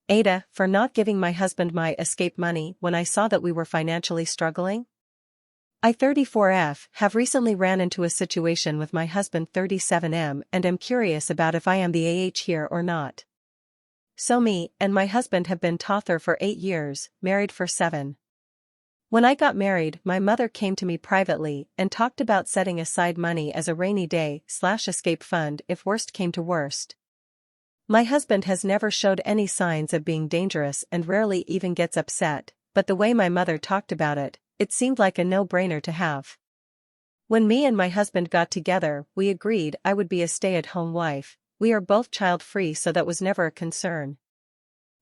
Ada, for not giving my husband my escape money when I saw that we were financially struggling? I 34F have recently ran into a situation with my husband 37M and am curious about if I am the AH here or not. So me and my husband have been together for 8 years, married for 7. When I got married, my mother came to me privately and talked about setting aside money as a rainy day/escape fund if worst came to worst. My husband has never showed any signs of being dangerous and rarely even gets upset, but the way my mother talked about it, it seemed like a no-brainer to have. When me and my husband got together, we agreed I would be a stay-at-home wife. We are both child-free, so that was never a concern.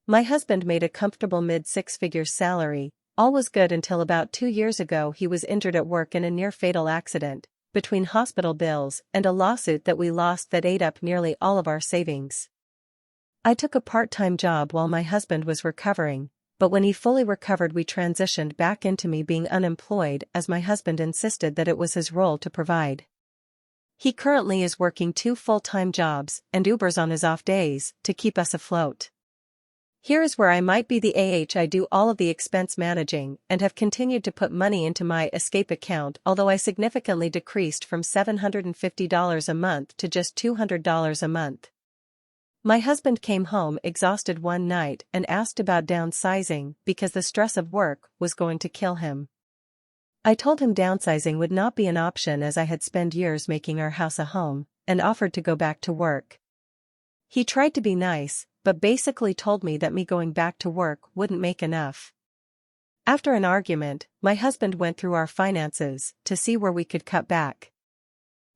My husband made a comfortable mid-six-figure salary. All was good until about 2 years ago he was injured at work in a near-fatal accident, between hospital bills and a lawsuit that we lost that ate up nearly all of our savings. I took a part-time job while my husband was recovering, but when he fully recovered we transitioned back into me being unemployed as my husband insisted that it was his role to provide. He currently is working 2 full-time jobs and Ubers on his off days to keep us afloat. Here is where I might be the AH. I do all of the expense managing and have continued to put money into my escape account, although I significantly decreased from $750 a month to just $200 a month. My husband came home exhausted one night and asked about downsizing because the stress of work was going to kill him. I told him downsizing would not be an option as I had spent years making our house a home, and offered to go back to work. He tried to be nice, but basically told me that me going back to work wouldn't make enough. After an argument, my husband went through our finances to see where we could cut back.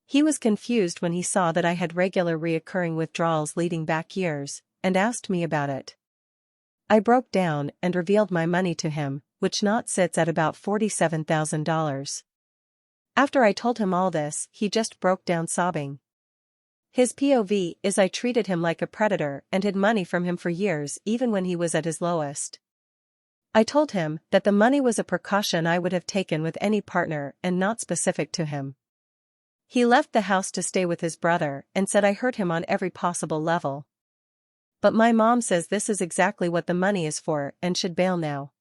He was confused when he saw that I had regular reoccurring withdrawals leading back years, and asked me about it. I broke down and revealed my money to him, which now sits at about $47,000. After I told him all this, he just broke down sobbing. His POV is I treated him like a predator and hid money from him for years even when he was at his lowest. I told him that the money was a precaution I would have taken with any partner and not specific to him. He left the house to stay with his brother and said I hurt him on every possible level. But my mom says this is exactly what the money is for and should bail now.